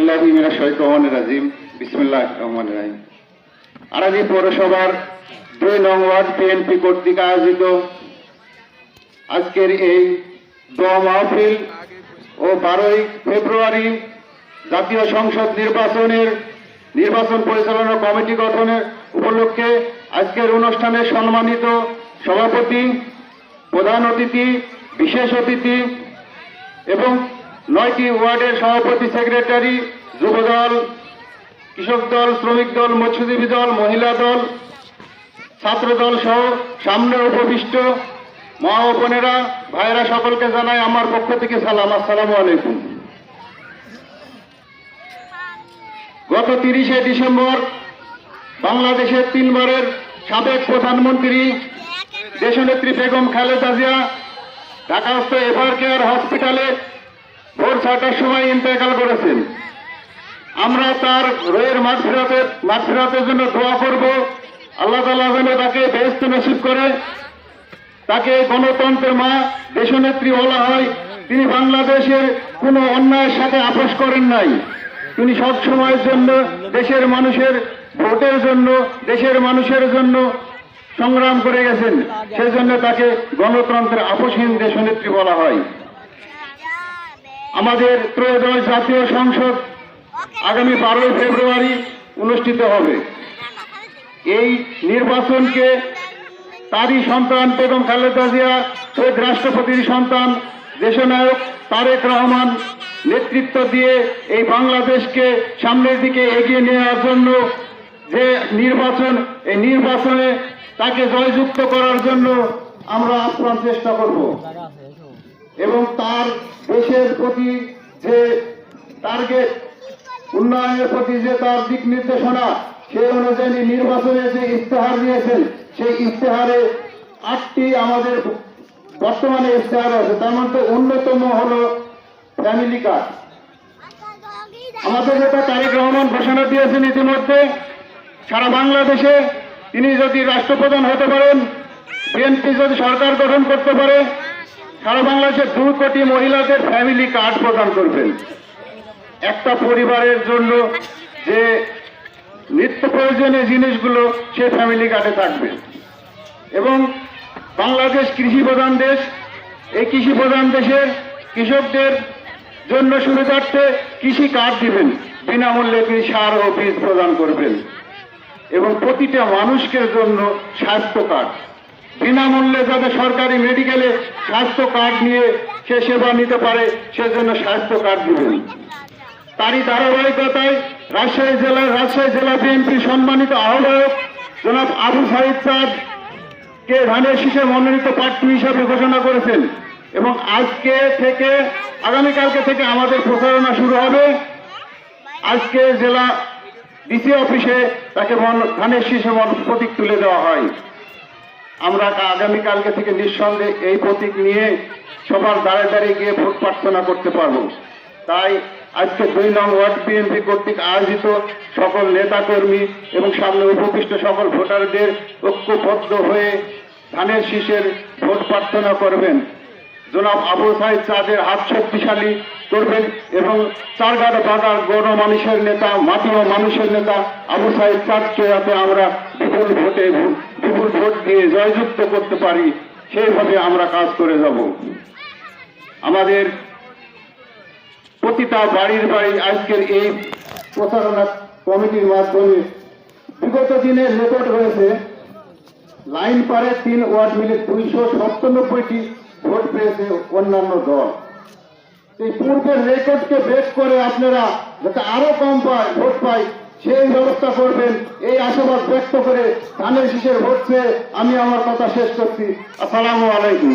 বিল্লাহি মিনাশ শাইতানির রাজিম। বিসমিল্লাহির রহমানির রহিম। আড়াজি পৌরসভার 2 নং ওয়ার্ড বিএনপি কর্তৃক আয়োজিত আজকের এই দোয়া মাহফিল ও 12ই ফেব্রুয়ারি জাতীয় সংসদ নির্বাচন পরিচালনা কমিটি গঠনের উপলক্ষে আজকের অনুষ্ঠানে সম্মানিত সভাপতি, প্রধান অতিথি, বিশেষ অতিথি এবং 9টি ওয়ার্ডের সভাপতি, সেক্রেটারি, যুবদল, কৃষক দল, শ্রমিক দল, মৎস্যজীবী দল, মহিলা দল, ছাত্র দল সহ সামনে উপবিষ্ট মা ও বোনেরা, ভাইয়েরা, সকলকে জানাই আমার পক্ষ থেকে সালাম। আসসালামু আলাইকুম। গত 30শে ডিসেম্বর বাংলাদেশের 3 বারের সাবেক প্রধানমন্ত্রী দেশনেত্রী বেগম খালেদা জিয়া ঢাকাস্থ এভারকেয়ার হসপিটালে ভোর 6টার সময় ইন্তেকাল করেছেন। আমরা তার রোহের মাগফিরাতের জন্য দোয়া করব। আল্লাহ তাআলা যেন তাকে বেহেশত নসিব করে। তাকে গণতন্ত্রের মা, দেশনেত্রী বলা হয়। তিনি বাংলাদেশের কোনো অন্যায়ের সাথে আপোষ করেন নাই। তিনি সব সময়ের জন্য দেশের মানুষের ভোটের জন্য, দেশের মানুষের জন্য সংগ্রাম করে গেছেন। সেজন্য তাকে গণতন্ত্রের আপোষহীন দেশনেত্রী বলা হয়। আমাদের ত্রয়োদশ জাতীয় সংসদ আগামী 12ই ফেব্রুয়ারি অনুষ্ঠিত হবে। এই নির্বাচনকে তারই সন্তান বেগম খালেদা জিয়া, শহীদ রাষ্ট্রপতির সন্তান দেশনায়ক তারেক রহমান নেতৃত্ব দিয়ে এই বাংলাদেশকে সামনের দিকে এগিয়ে নেওয়ার জন্য যে নির্বাচন, এই নির্বাচনে তাকে জয়যুক্ত করার জন্য আমরা আপ্রাণ চেষ্টা করব এবং তার দেশের প্রতি যে টার্গেট, উন্নয়নের প্রতি যে তার দিক নির্দেশনা, সেই অনুযায়ী নির্বাচনে যে ইশতেহার দিয়েছেন, সেই ইশতেহারে 8টি আমাদের বর্তমানে ইশতেহার আছে। তার মধ্যে অন্যতম হলো ফ্যামিলি কার্ড। আমাদের নেতা তারেক রহমান ঘোষণা দিয়েছেন ইতিমধ্যে সারা বাংলাদেশে তিনি যদি রাষ্ট্রপ্রধান হতে পারেন, বিএনপি যদি সরকার গঠন করতে পারে, সারা বাংলাদেশে 2 কোটি মহিলাদের ফ্যামিলি কার্ড প্রদান করবেন। একটা পরিবারের জন্য যে নিত্য প্রয়োজনীয় জিনিসগুলো সে ফ্যামিলি কার্ডে থাকবে। এবং বাংলাদেশ কৃষি প্রধান দেশ। এই কৃষি প্রধান দেশের কৃষকদের জন্য সুবিধার্থে কৃষি কার্ড দিবেন, বিনামূল্যে তিনি সার ও বীজ প্রদান করবেন। এবং প্রতিটা মানুষের জন্য স্বাস্থ্য কার্ড, বিনামূল্যে যাতে সরকারি মেডিকেলে স্বাস্থ্য কার্ড নিয়ে সে সেবা নিতে পারে, সেজন্য স্বাস্থ্য কার্ড দিবেন। তারই ধারাবাহিকতায় রাজশাহী জেলা বিএনপি সম্মানিত আহ্বায়ক জনাব আবু সাইদ চাঁদকে ধানের শীষে মনোনীত প্রার্থী হিসাবে ঘোষণা করেছেন। এবং আগামীকালকে থেকে আমাদের প্রচারণা শুরু হবে। আজকে জেলা ডিসি অফিসে তাকে ধানের শীষে প্রতীক তুলে দেওয়া হয়। আমরা আগামীকালকে থেকে নিঃসন্দেহে এই প্রতীক নিয়ে সবার দাঁড়িয়ে গিয়ে ভোট প্রার্থনা করতে পারবো। তাই আজকে 2 নং ওয়ার্ড বিএনপি কর্তৃক আয়োজিত সকল নেতাকর্মী এবং সামনে উপবিষ্ট সকল ভোটারদের ঐক্যবদ্ধ হয়ে ধানের শীষের ভোট প্রার্থনা করবেন। জনাব আবু সাইদ চাঁদের হাত শক্তিশালী করবেন এবং চারঘাট বাজার গণ মানুষের নেতা, মাটি ও মানুষের নেতা আবু সাইদ চাঁদকে যাতে আমরা বিপুল ভোট দিয়ে জয়যুক্ত করতে পারি, সেইভাবে আমরা কাজ করে যাব। আমাদের প্রতিটা বাড়ির আজকের এই প্রচারণা কমিটির মাধ্যমে বিগত দিনে রেকর্ড হয়েছে, লাইন পারে 3 ওয়ার্ড মিলে 297টি ভোট পেয়েছে অন্যান্য দল। এই পূর্বের রেকর্ডকে ব্রেক করে আপনারা যাতে আরো কম ভোট পায় সেই ব্যবস্থা করবেন, এই আশাবাদ ব্যক্ত করে ধানের শীষের ভোট পেয়ে আমি আমার কথা শেষ করছি। আসসালামু আলাইকুম।